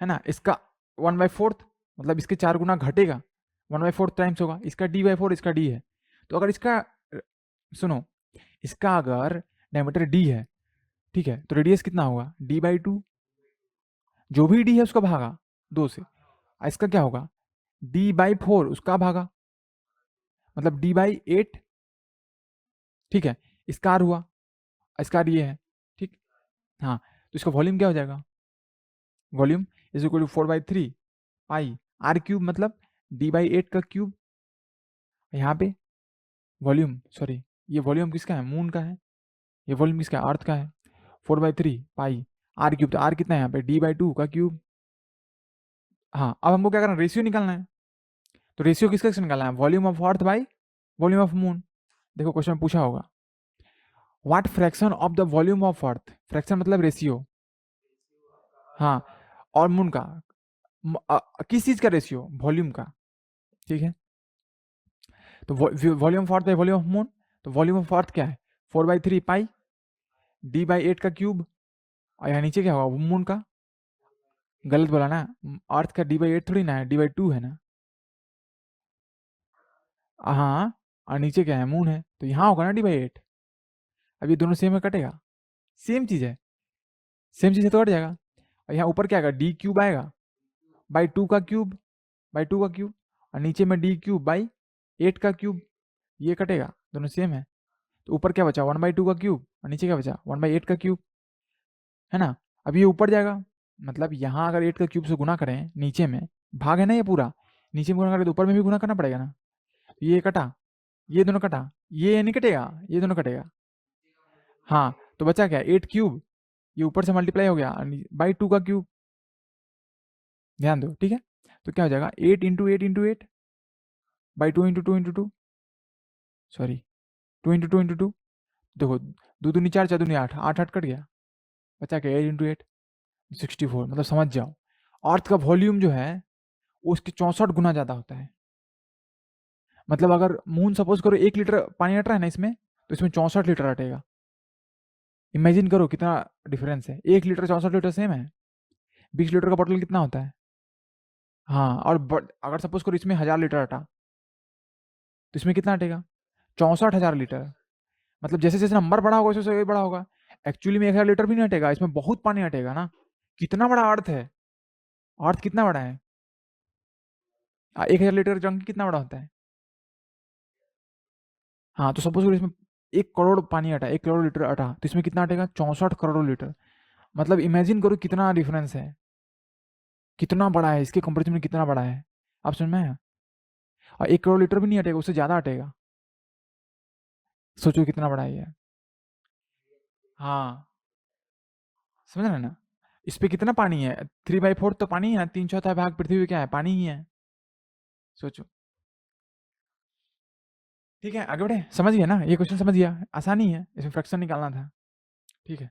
है ना, इसका 1/4, मतलब इसके 4 गुना घटेगा, 1/4 टाइम्स होगा, इसका D/4, इसका डी है, तो अगर इसका सुनो, इसका अगर डायमीटर डी है, ठीक है, तो रेडियस कितना होगा D/2, जो भी डी है उसका भागा 2 से, इसका क्या होगा, D/4 उसका भागा, मतलब D/8, ठीक है। इसका आर हुआ, इसका आर ये है, ठीक। हाँ, तो इसका वॉल्यूम क्या हो जाएगा, volume is equal to 4/3 pi R cube, मतलब D/8 का क्यूब। यहाँ पे वॉल्यूम, सॉरी, ये वॉल्यूम किसका है, मून का है, ये वॉल्यूम किसका है, अर्थ का है। 4/3 पाई आर क्यूब, तो आर कितना है यहाँ पे, D/2 का क्यूब। हाँ, अब हमको क्या करना है, रेशियो निकालना है। तो रेशियो किसका किसका निकालना है, volume of earth by volume of moon. देखो क्वेश्चन में पूछा होगा, what fraction of the volume of earth, fraction मतलब रेशियो, हाँ, और मून का, किस चीज का रेशियो, वॉल्यूम का, ठीक है। तो volume of earth by volume of moon, तो वॉल्यूम ऑफ अर्थ क्या है, 4/3 पाई D/8 का क्यूब, और यहाँ नीचे क्या होगा, मून का, गलत बोला ना, अर्थ का D/8 थोड़ी ना है, D/2 है ना, हाँ, और नीचे क्या है, मून है, तो यहाँ होगा ना D/8। अब ये दोनों सेम में कटेगा, सेम चीज है, सेम चीज है तो कट जाएगा। और यहाँ ऊपर क्या आएगा, D³ आएगा बाई 2 का क्यूब, बाई 2 का क्यूब, और नीचे में D³ बाई 8 का क्यूब, ये कटेगा, दोनों सेम है। तो ऊपर क्या बचा, 1/2 का क्यूब, और नीचे क्या बचा, 1/8 का क्यूब, है ना। अब ये ऊपर जाएगा, मतलब यहाँ अगर 8 का क्यूब से गुना करें, नीचे में भाग है ना ये पूरा, नीचे में गुना करें तो ऊपर में भी गुना करना पड़ेगा ना, तो ये कटा, ये दोनों कटा, ये नहीं कटेगा, ये दोनों कटेगा। हाँ, तो बचा क्या, 8 क्यूब, ये ऊपर से मल्टीप्लाई हो गया बाई 2 का क्यूब, ध्यान दो, ठीक है। तो क्या हो जाएगा, 8 × 8 × 8 बाई 2 × 2 × 2, सॉरी, 2 × 2 × 2, देखो, 2 दूनी 4, 4 दूनी 8, 8 कट गया, बचा क्या, 8 × 8 64, मतलब समझ जाओ, अर्थ का वॉल्यूम जो है वो उसके 64 गुना ज्यादा होता है। मतलब अगर मून सपोज करो 1 लीटर पानी हट रहा है ना इसमें, तो इसमें 64 लीटर हटेगा। इमेजिन करो कितना डिफरेंस है, 1 लीटर 64 लीटर सेम है। 20 लीटर का बॉटल कितना होता है, हाँ, और अगर सपोज करो इसमें 1000 लीटर हटा, तो इसमें कितना हटेगा, 64,000 लीटर। मतलब जैसे जैसे नंबर बड़ा होगा वैसे वैसे बड़ा होगा। एक्चुअली में 1000 लीटर भी नहीं हटेगा, इसमें बहुत पानी हटेगा ना। कितना बड़ा अर्थ है, अर्थ कितना बड़ा है, 1000 लीटर टंकी कितना बड़ा होता है। हाँ, तो सपोज करो इसमें 1 करोड़ पानी हटा, 1 करोड़ लीटर हटा, तो इसमें कितना हटेगा, 64 करोड़ लीटर। मतलब इमेजिन करो कितना डिफरेंस है, कितना बड़ा है, इसके कंपेरिजन में कितना बड़ा है, आप समझ में आया। और 1 करोड़ लीटर भी नहीं हटेगा, उससे ज्यादा हटेगा, सोचो कितना बड़ा है ये। हाँ, समझ रहे ना, इस पे कितना पानी है, 3/4 तो पानी है, 3/4 भाग पृथ्वी पे क्या है, पानी ही है, सोचो। ठीक है, आगे बढ़े, समझ गया ना, ये क्वेश्चन समझ गया, आसानी है, इसमें फ्रैक्शन निकालना था, ठीक है।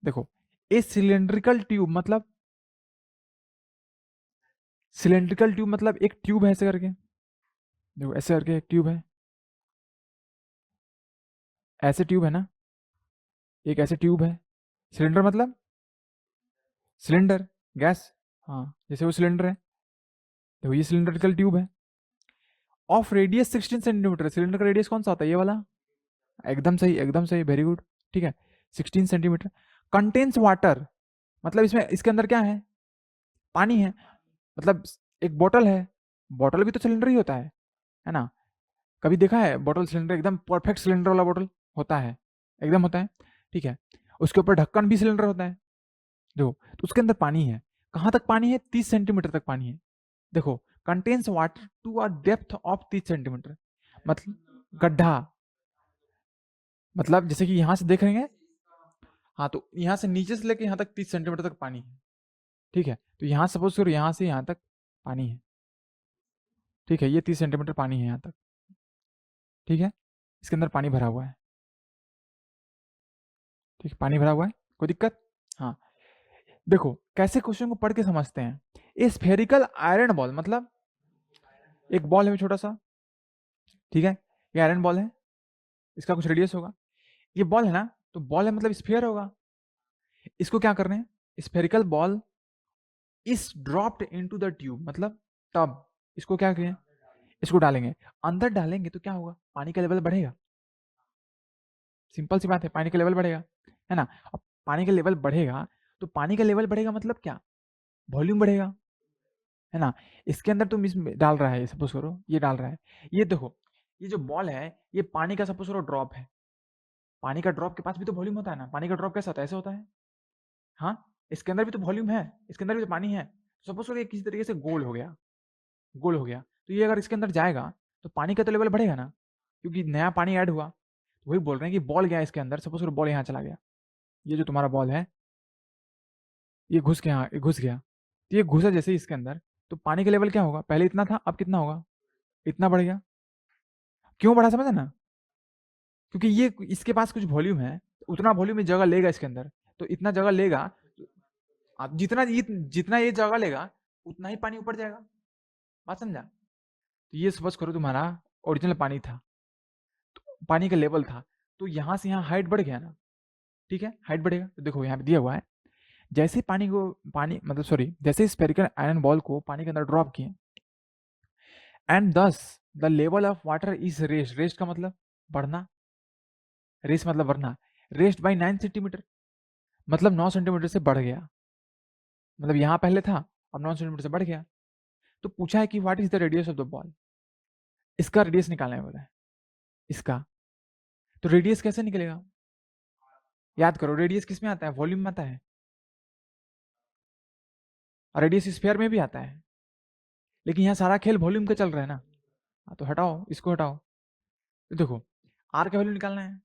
देखो, ए सिलेंड्रिकल ट्यूब मतलब, सिलेंड्रिकल ट्यूब मतलब एक ट्यूब है ऐसे करके, देखो ऐसे करके एक ट्यूब है, ऐसे ट्यूब है ना, एक ऐसे ट्यूब है। सिलेंडर मतलब सिलेंडर, गैस, हाँ, जैसे वो सिलेंडर है, देखो ये सिलेंड्रिकल ट्यूब है, ऑफ रेडियस 16 सेंटीमीटर, सिलेंडर का रेडियस कौन सा होता है, ये वाला, एकदम सही, एकदम सही, वेरी गुड, ठीक है। 16 सेंटीमीटर, कंटेन्स वाटर, मतलब इसमें, इसके अंदर क्या है, पानी है, मतलब एक बोतल है, बोतल भी तो सिलेंडर ही होता है ना। कभी देखा है बोतल सिलेंडर, एकदम परफेक्ट सिलेंडर वाला बोतल होता है, एकदम होता है, ठीक है। उसके ऊपर ढक्कन भी सिलेंडर होता है, देखो, तो उसके अंदर पानी है, कहाँ तक पानी है, 30 सेंटीमीटर तक पानी है। देखो, contains water to a depth of 30 centimetre, मतलब गड्ढा, मतलब जैसे कि यहाँ से देख रहे हैं, हाँ, तो यहाँ से नीचे से लेके यहाँ तक 30 सेंटीमीटर तक पानी है, ठीक है। तो यहाँ सपोज करो यहाँ से यहाँ तक पानी है, ठीक है, ये 30 सेंटीमीटर पानी है यहाँ तक, ठीक है, इसके अंदर पानी भरा हुआ है, ठीक है, पानी भरा हुआ है, कोई दिक्कत, हाँ। देखो कैसे क्वेश्चन को पढ़ के समझते हैं, ए स्फेरिकल आयरन बॉल, मतलब एक बॉल है छोटा सा, ठीक है, ये आयरन बॉल है, इसका कुछ रेडियस होगा, ये बॉल है ना, तो बॉल है मतलब स्फीयर होगा, इसको क्या कर रहे हैं, spherical ball is dropped into the tube, मतलब टब, इसको क्या करें, इसको डालेंगे, अंदर डालेंगे तो क्या होगा, पानी का लेवल बढ़ेगा, सिंपल सी बात है, पानी का लेवल बढ़ेगा, है ना। अब पानी का लेवल बढ़ेगा, तो पानी का लेवल बढ़ेगा मतलब क्या, वॉल्यूम बढ़ेगा, है ना। इसके अंदर तुम इसमें डाल रहा है, सपोज करो ये डाल रहा है, ये देखो, ये जो बॉल है ये पानी का सपोज करो ड्रॉप है। पानी का ड्रॉप के पास भी तो वॉल्यूम होता है ना। पानी का ड्रॉप कैसा होता है, ऐसे होता है। हाँ, इसके अंदर भी तो वॉल्यूम है, इसके अंदर भी तो पानी है। सपोज करो ये किसी तरीके से गोल हो गया, गोल हो गया, तो ये अगर इसके अंदर जाएगा तो पानी का तो लेवल बढ़ेगा ना, क्योंकि नया पानी ऐड हुआ। तो वही बोल रहे हैं कि बॉल गया इसके अंदर, सपोज करो बॉल यहाँ चला गया, ये जो तुम्हारा बॉल है ये घुस के यहाँ, ये घुस गया, तो ये घुसा जैसे ही इसके अंदर, तो पानी का लेवल क्या होगा, पहले इतना था अब कितना होगा, इतना बढ़ गया। क्यों बढ़ा, समझा ना, क्योंकि ये इसके पास कुछ वॉल्यूम है, उतना वॉल्यूम जगह लेगा इसके अंदर, तो इतना जगह लेगा, अब जितना ये जगह लेगा उतना ही पानी ऊपर जाएगा। बात समझा। तो ये सपोज करो तुम्हारा ओरिजिनल पानी था, तो पानी का लेवल था, तो यहाँ से यहाँ हाइट बढ़ गया ना, ठीक है, हाइट बढ़ेगा। तो देखो यहाँ पे दिया हुआ है, जैसे पानी को, पानी मतलब सॉरी, जैसे स्फेरिकल आयरन बॉल को पानी के अंदर ड्रॉप किए, एंड दस the level of water is rest, rest का मतलब बढ़ना, रेस्ट मतलब बढ़ना, रेस्ट बाई 9 सेंटीमीटर, मतलब 9 सेंटीमीटर से बढ़ गया, मतलब यहाँ पहले था अब 9 सेंटीमीटर से बढ़ गया। तो पूछा है कि what is the radius of the ball, इसका रेडियस निकालना है बोला है, इसका। तो रेडियस कैसे निकलेगा, याद करो रेडियस किस में आता है, वॉल्यूम में आता है, और रेडियस स्फीयर में भी आता है, लेकिन यहाँ सारा खेल वॉल्यूम का चल रहा है ना। तो हटाओ, इसको हटाओ, तो देखो आर का वैल्यू निकालना है,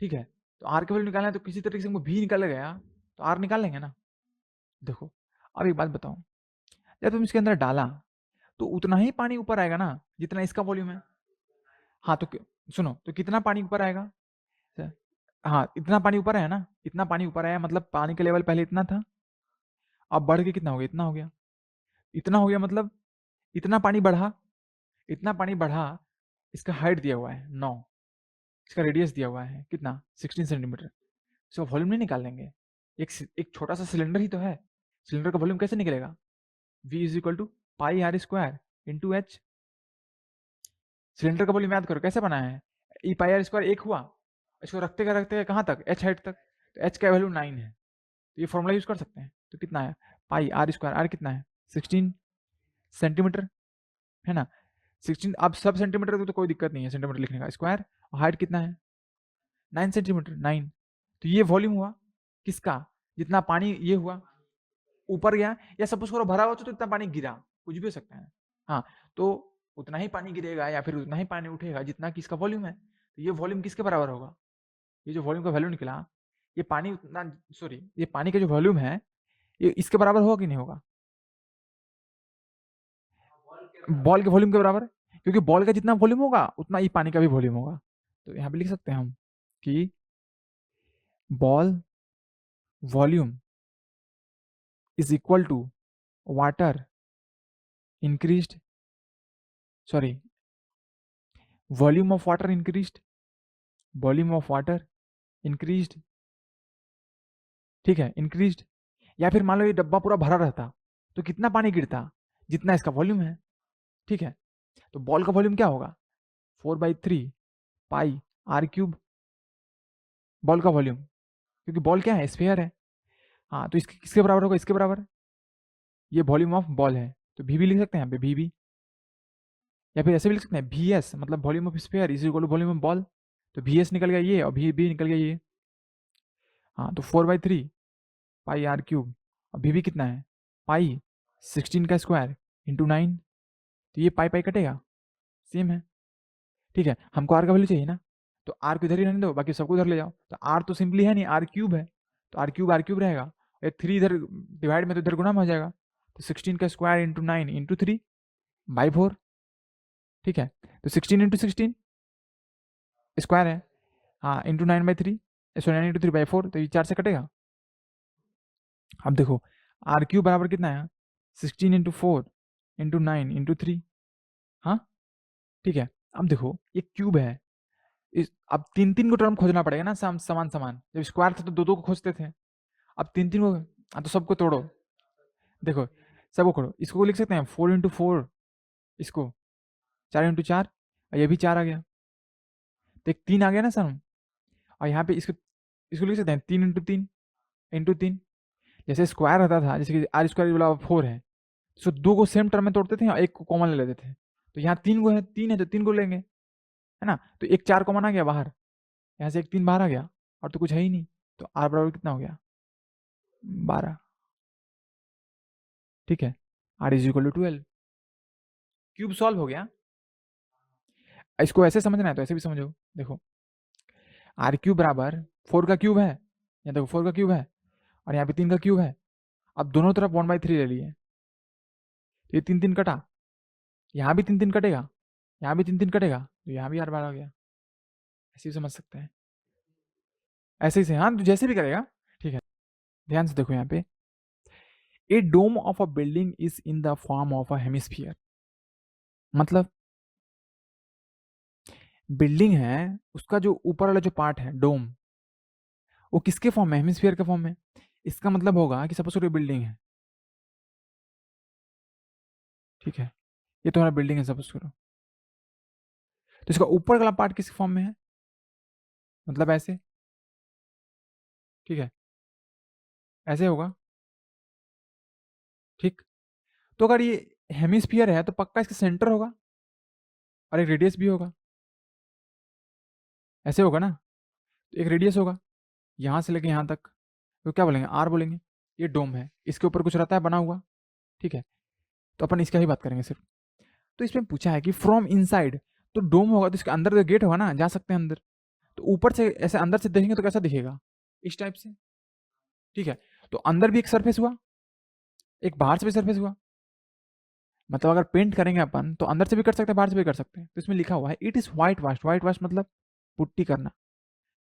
ठीक है। तो आर का वैल्यू निकालना है, तो किसी तरीके से हमको भी निकाल गया, तो आर निकाल लेंगे ना। देखो अब एक बात बताओ, जब तुम इसके अंदर डाला तो उतना ही पानी ऊपर आएगा ना जितना इसका वॉल्यूम है। हाँ तो सुनो, तो कितना पानी ऊपर आएगा, हाँ इतना पानी ऊपर है ना, इतना पानी ऊपर आया, मतलब पानी का लेवल पहले इतना था, अब बढ़ के कितना हो गया, इतना हो गया, इतना हो गया, मतलब इतना पानी बढ़ा, इतना पानी बढ़ा, इसका हाइट दिया हुआ है 9, इसका रेडियस दिया हुआ है कितना 16 सेंटीमीटर। इसका वॉल्यूम नहीं निकाल लेंगे, एक छोटा सा सिलेंडर ही तो है, सिलेंडर का वॉल्यूम कैसे निकलेगा, v is equal to pi R square into H. Cylinder का वॉल्यूम याद करो कैसे बना है, ई पाई आर स्क्वायर एक हुआ, इसको रखते कहाँ तक, एच हाइट तक, तो एच का वैल्यू 9 है, तो ये फॉर्मूला यूज कर सकते हैं। तो कितना है, पाई आर स्क्वायर, आर कितना है 16 सेंटीमीटर, है ना। 16, अब सब सेंटीमीटर तो कोई दिक्कत नहीं है सेंटीमीटर लिखने का, स्क्वायर, और हाइट कितना है 9 सेंटीमीटर, 9। तो ये वॉल्यूम हुआ किसका, जितना पानी ये हुआ ऊपर गया, या सपोज करो भरा हुआ तो इतना पानी गिरा, कुछ भी हो सकता है। हाँ, तो उतना ही पानी गिरेगा या फिर उतना ही पानी उठेगा जितना कि इसका वॉल्यूम है। तो ये वॉल्यूम किसके बराबर होगा, ये जो वॉल्यूम का वैल्यू निकला, ये पानी उतना, सॉरी ये पानी का जो वॉल्यूम है ये इसके बराबर होगा कि नहीं होगा, बॉल के वॉल्यूम के बराबर, क्योंकि बॉल का जितना वॉल्यूम होगा उतना ही पानी का भी वॉल्यूम होगा। तो यहाँ पे लिख सकते हैं हम कि ball volume is equal to water increased, sorry volume of water increased, volume of water increased, ठीक है इंक्रीज्ड। या फिर मान लो ये डब्बा पूरा भरा रहता तो कितना पानी गिरता, जितना इसका वॉल्यूम है, ठीक है। तो बॉल का वॉल्यूम क्या होगा 4/3 पाई आर क्यूब, बॉल का वॉल्यूम, क्योंकि बॉल क्या है स्फीयर है। हाँ तो इसके किसके बराबर होगा, इसके बराबर, ये वॉल्यूम ऑफ बॉल है, तो वी भी लिख सकते हैं यहाँ पे वी, या फिर ऐसे भी लिख सकते हैं वी एस, मतलब volume of sphere is equal to volume of ball. तो वी एस निकल गया ये, और वी बी निकल गया ये। हाँ तो 4/3 पाई आर क्यूब, और वी कितना है पाई 16 का स्क्वायर इंटू 9, तो ये पाई पाई कटेगा, सेम है, ठीक है। हमको आर का वैल्यू चाहिए ना, तो आर को इधर ही रहने दो, बाकी सबको इधर ले जाओ। तो आर तो सिंपली है नहीं, आर क्यूब है, तो आर क्यूब रहेगा, ये 3 इधर डिवाइड में तो इधर गुना में हो जाएगा, तो 16 का स्क्वायर इंटू 9 इंटू 3 बाई 4, ठीक है। तो 16 इंटू 16 स्क्वायर है, हाँ इंटू 9/3, सो 9 इंटू 3/4, तो ये 4 से कटेगा। अब देखो आर क्यूब बराबर कितना है 16 इंटू 4 इंटू 9 इंटू 3, हाँ ठीक है। अब देखो ये क्यूब है, अब 3 को टर्म खोजना पड़ेगा ना, समान समान, जब स्क्वायर था तो 2 को खोजते थे, अब 3 को, हाँ तो सबको तोड़ो, देखो सबको खोलो, इसको लिख सकते हैं 4 इंटू 4, इसको 4 इंटू 4, और ये भी 4 आ गया, तो एक 3 आ गया ना सर। और यहाँ पे इसको इसको लिख सकते हैं 3 इंटू 3 इंटू 3, जैसे स्क्वायर रहता था, जैसे कि आर स्क्वायर वाला 4 है, सो दो को सेम टर्म में तोड़ते थे और एक को कॉमन ले लेते थे। तो यहाँ तीन है तो तीन को लेंगे, है ना। तो एक 4 कॉमन आ गया बाहर, यहाँ से एक 3 बाहर आ गया और तो कुछ है ही नहीं। तो आर बराबर कितना हो गया, 12। ठीक है, R is equal to 12। Cube solve हो गया। इसको ऐसे समझना है तो ऐसे भी समझो। देखो आर क्यूब बराबर 4 का क्यूब है, यहाँ देखो 4 का क्यूब है और यहाँ पे 3 का क्यूब है। अब दोनों तरफ 1/3 ले लिए, तो ये 3 3 कटा, यहाँ भी 3 3 कटेगा, यहाँ भी 3 3 कटेगा, तो यहाँ भी R12 हो गया। ऐसे भी समझ सकते हैं, ऐसे ही से, हाँ तो जैसे भी करेगा। ठीक है, ध्यान से देखो यहाँ पे, a dome of a building is in the form of a hemisphere. मतलब बिल्डिंग है, उसका जो ऊपर वाला जो पार्ट है डोम, वो किसके फॉर्म में, हेमिस्फीयर के फॉर्म में। इसका मतलब होगा कि सपोज करो बिल्डिंग है, ठीक है, ये तुम्हारा बिल्डिंग है सपोज करो, तो इसका ऊपर वाला पार्ट किस फॉर्म में है, मतलब ऐसे, ठीक है, ऐसे होगा। ठीक, तो अगर ये हेमिस्फीयर है तो पक्का इसका सेंटर होगा और एक रेडियस भी होगा, ऐसे होगा ना। तो एक रेडियस होगा यहाँ से लेके यहाँ तक, तो क्या बोलेंगे, आर बोलेंगे। ये डोम है, इसके ऊपर कुछ रहता है बना हुआ, ठीक है, तो अपन इसका ही बात करेंगे सिर्फ। तो इसमें पूछा है कि फ्रॉम इनसाइड, तो डोम होगा तो इसके अंदर तो गेट होगा ना, जा सकते हैं अंदर। तो ऊपर से ऐसे अंदर से देखेंगे तो कैसा दिखेगा, इस टाइप से। ठीक है, तो अंदर भी एक सरफेस हुआ, एक बाहर से भी सरफेस हुआ। मतलब अगर पेंट करेंगे अपन तो अंदर से भी कर सकते हैं, बाहर से भी कर सकते हैं। तो इसमें लिखा हुआ है it is white wash, white wash मतलब पुट्टी करना,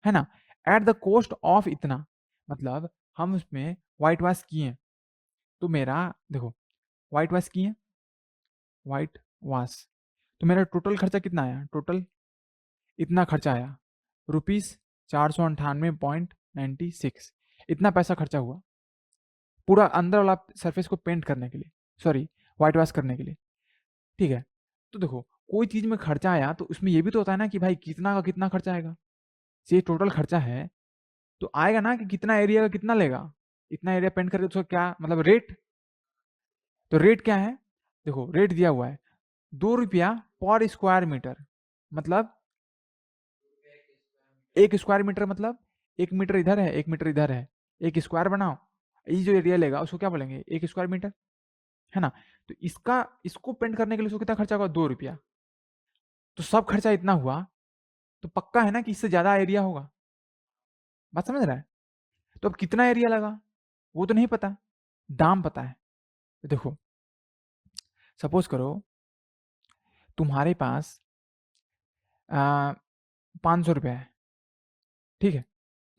है ना, एट द कॉस्ट ऑफ इतना, मतलब हम उसमें व्हाइट वाश किए। तो मेरा देखो, व्हाइट वाश किए, व्हाइट वाश, तो मेरा टोटल खर्चा कितना आया, टोटल इतना खर्चा आया, ₹498.96, इतना पैसा खर्चा हुआ पूरा अंदर वाला सरफेस को पेंट करने के लिए, सॉरी व्हाइट वॉश करने के लिए। ठीक है, तो देखो कोई चीज में खर्चा आया तो उसमें ये भी तो होता है ना कि भाई कितना का कितना खर्चा आएगा। ये टोटल खर्चा है तो आएगा ना कि कितना एरिया का कितना लेगा, इतना एरिया पेंट करके उसका क्या मतलब रेट। तो रेट क्या है, देखो रेट दिया हुआ है ₹2 पर स्क्वायर मीटर, मतलब 1 स्क्वायर मीटर मतलब 1 मीटर इधर है 1 मीटर इधर है, एक स्क्वायर बनाओ, ये जो एरिया लेगा उसको क्या बोलेंगे, 1 स्क्वायर मीटर, है ना। तो इसका इसको पेंट करने के लिए उसको कितना खर्चा होगा, ₹2। तो सब खर्चा इतना हुआ तो पक्का है ना कि इससे ज्यादा एरिया होगा। बात समझ रहा है। तो अब कितना एरिया लगा वो तो नहीं पता, दाम पता है। तो देखो सपोज करो तुम्हारे पास 500 रुपये है, ठीक है,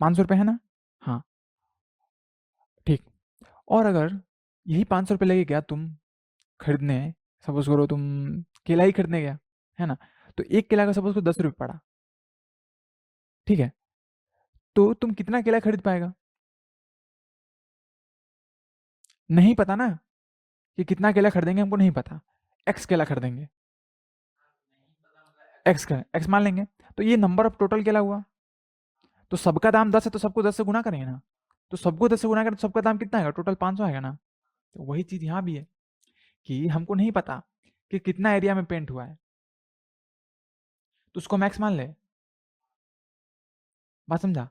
500 रुपये है ना, हाँ ठीक। और अगर यही 500 रुपये लगे गया तुम खरीदने, सपोज करो तुम केला ही खरीदने गया, है ना, तो एक केला का सपोज करो 10 रुपये पड़ा, ठीक है, तो तुम कितना केला खरीद पाएगा, नहीं पता ना, कि कितना केला खरीदेंगे हमको नहीं पता, एक्स केला खरीदेंगे, एक्स का एक्स मान लेंगे। तो ये नंबर ऑफ टोटल केला हुआ, तो सबका दाम 10 है तो सबको 10 से गुना करेंगे ना, तो सबको 10 से गुना करें तो सबका दाम कितना आएगा, टोटल 500 आएगा ना। तो वही चीज यहाँ भी है कि हमको नहीं पता कि कितना एरिया में पेंट हुआ है, तो उसको मैक्स मान ले। बात समझा,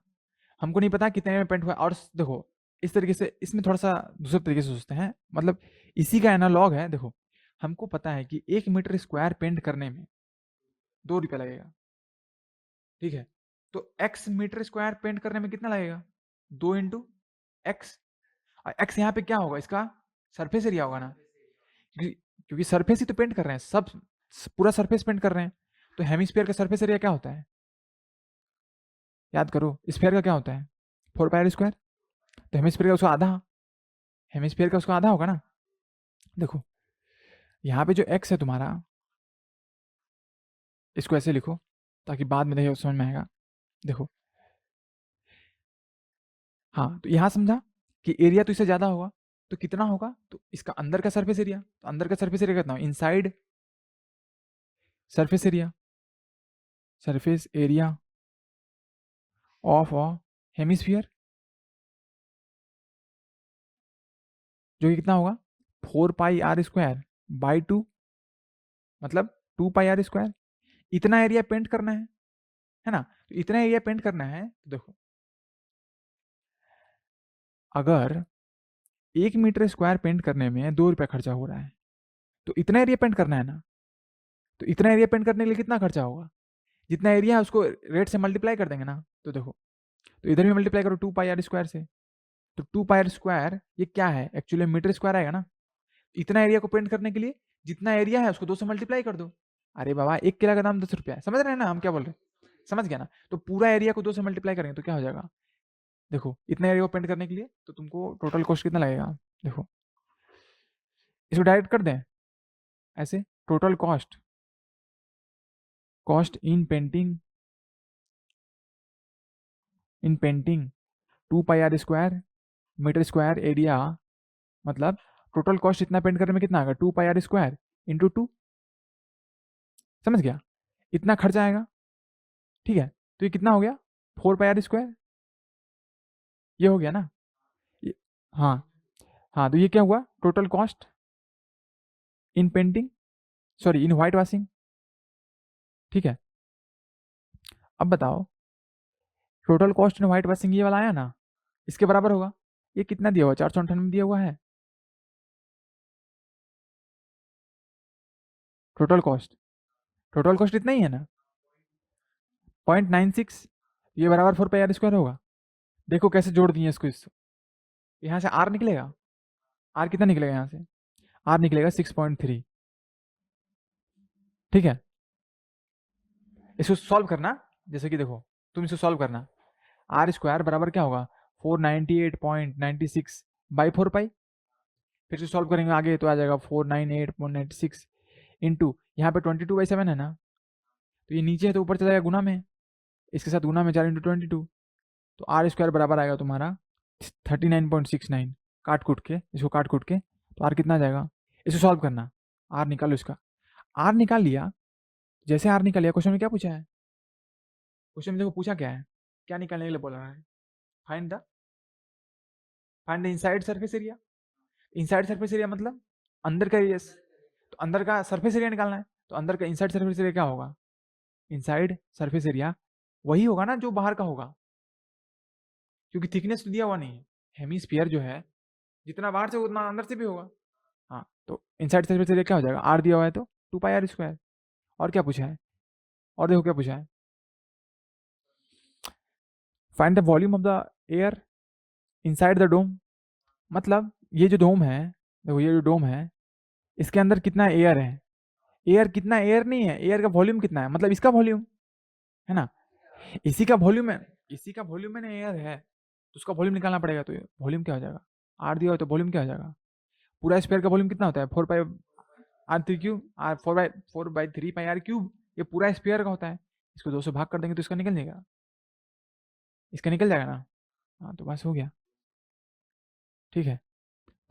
हमको नहीं पता कितने एरिया में पेंट हुआ है। और देखो इस तरीके से, इसमें थोड़ा सा दूसरे तरीके से सोचते हैं, मतलब इसी का एनालॉग है। देखो हमको पता है कि 1 मीटर स्क्वायर पेंट करने में ₹2 लगेगा, ठीक है, तो x मीटर स्क्वायर पेंट करने में कितना लगेगा, 2 × x। और x यहाँ पे क्या होगा, इसका सरफेस एरिया होगा ना, क्योंकि क्योंकि सरफेस ही तो पेंट कर रहे हैं सब, पूरा सरफेस पेंट कर रहे हैं। तो हेमिस्फीयर का सरफेस एरिया क्या होता है, याद करो, स्फीयर का क्या होता है, 4 पाई r स्क्वायर। तो हेमिस्फीयर का उसका आधा, हेमिस्फीयर का उसका आधा होगा ना। देखो यहाँ पे जो x है तुम्हारा, इसको ऐसे लिखो ताकि बाद में देखो समझ में आएगा। देखो हाँ, तो यहाँ समझा कि एरिया तो इससे ज्यादा होगा, तो कितना होगा, तो इसका अंदर का सरफेस एरिया, तो अंदर का सरफेस एरिया कितना, inside surface area, surface area of a hemisphere, जो कि कितना होगा 4 पाई आर स्क्वायर बाई 2, मतलब 2 पाई आर स्क्वायर। इतना एरिया पेंट करना है ना। तो इतना एरिया पेंट करना है तो देखो, अगर 1 मीटर स्क्वायर पेंट करने में 2 रुपया खर्चा हो रहा है, तो इतना एरिया पेंट करना है ना। तो इतना एरिया पेंट करने के लिए कितना खर्चा होगा, जितना एरिया है उसको रेट से मल्टीप्लाई कर देंगे ना। तो देखो, तो इधर भी मल्टीप्लाई करो 2 पाई आर स्क्वायर से। तो 2 पाई आर स्क्वायर ये क्या है, एक्चुअली मीटर स्क्वायर आएगा ना। इतना एरिया को पेंट करने के लिए जितना एरिया है उसको 2 से मल्टीप्लाई कर दो। अरे बाबा, 1 किलो का दाम 10 रुपया है, समझ रहे हैं ना हम क्या बोल रहे हैं, समझ गया ना। तो पूरा एरिया को 2 से मल्टीप्लाई करेंगे तो क्या हो जाएगा, देखो इतना एरिया को पेंट करने के लिए तो तुमको टोटल कॉस्ट कितना लगेगा। देखो, इसको डायरेक्ट कर दें ऐसे, total cost, cost in painting 2 pi R square metre square area, मतलब टोटल कॉस्ट इतना पेंट करने में कितना आएगा, 2 पाई आर स्क्वायर इंटू 2। समझ गया, इतना खर्चा आएगा। ठीक है, तो ये कितना हो गया, 4 पाई आर स्क्वायर, ये हो गया ना। ये, हाँ हाँ, तो ये क्या हुआ, total cost in painting, sorry in white washing. ठीक है, अब बताओ, total cost in white washing ये वाला आया ना, इसके बराबर होगा, ये कितना दिया हुआ, 498 दिया हुआ है टोटल कॉस्ट। टोटल कॉस्ट इतना ही है ना, 0.96, ये बराबर 4 पाई आर स्क्वायर होगा। देखो कैसे जोड़ दिए इसको, इससे यहाँ से आर निकलेगा, आर कितना निकलेगा यहाँ से, आर निकलेगा 6.3। ठीक है, इसको सॉल्व करना, जैसे कि देखो तुम इसको सॉल्व करना, आर स्क्वायर बराबर क्या होगा, 498.96 बाई 4 पाई। फिर से सॉल्व करेंगे आगे तो आ जाएगा 498.96 इंटू यहाँ पे 22/7 है ना, तो ये नीचे है तो ऊपर चला जाएगा गुना में, इसके साथ गुना में 4 इंटू 22, तो आर स्क्वायर बराबर आएगा तुम्हारा 39.69। काट कूट के इसको, काट कूट के तो आर कितना आ जाएगा, इसको सॉल्व करना, आर निकालो इसका। आर निकाल लिया, जैसे आर निकाल लिया, क्वेश्चन में क्या पूछा है, क्वेश्चन में देखो पूछा क्या है, क्या निकालने के लिए बोल रहा है, find the inside surface area. Inside surface area मतलब अंदर का एरिया, तो अंदर का सरफेस एरिया निकालना है, तो अंदर का इनसाइड सरफेस एरिया क्या होगा, इनसाइड सरफेस एरिया वही होगा ना जो बाहर का होगा, क्योंकि थिकनेस तो दिया हुआ नहीं है, हेमीस्फीयर जो है जितना बाहर से उतना अंदर से भी होगा। हाँ, तो इनसाइड सरफेस एरिया क्या हो जाएगा, आर दिया हुआ है तो 2 पाई आर स्क्वायर। और क्या पूछा है, और देखो क्या पूछा है, find the volume of the air inside the dome. मतलब ये जो डोम है, देखो ये जो डोम है इसके अंदर कितना एयर है, एयर कितना, एयर नहीं है, एयर का वॉल्यूम कितना है, मतलब इसका वॉल्यूम है ना, इसी का वॉल्यूम है, इसी का वॉल्यूम है ना, एयर है तो उसका वॉल्यूम निकालना पड़ेगा। तो वॉल्यूम क्या हो जाएगा, आर दिया हो तो वॉल्यूम क्या हो जाएगा, पूरा स्क्वायर का वॉल्यूम कितना होता है, 4 pi R 3 cube, R 4/3 pi R cube, ये पूरा स्क्वायर का होता है। इसको 2 से भाग कर देंगे तो इसका निकल जाएगा, इसका निकल जाएगा ना। हाँ, तो बस हो गया। ठीक है,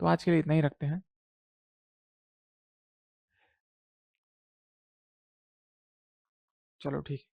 तो आज के लिए इतना ही रखते हैं। चलो ठीक है।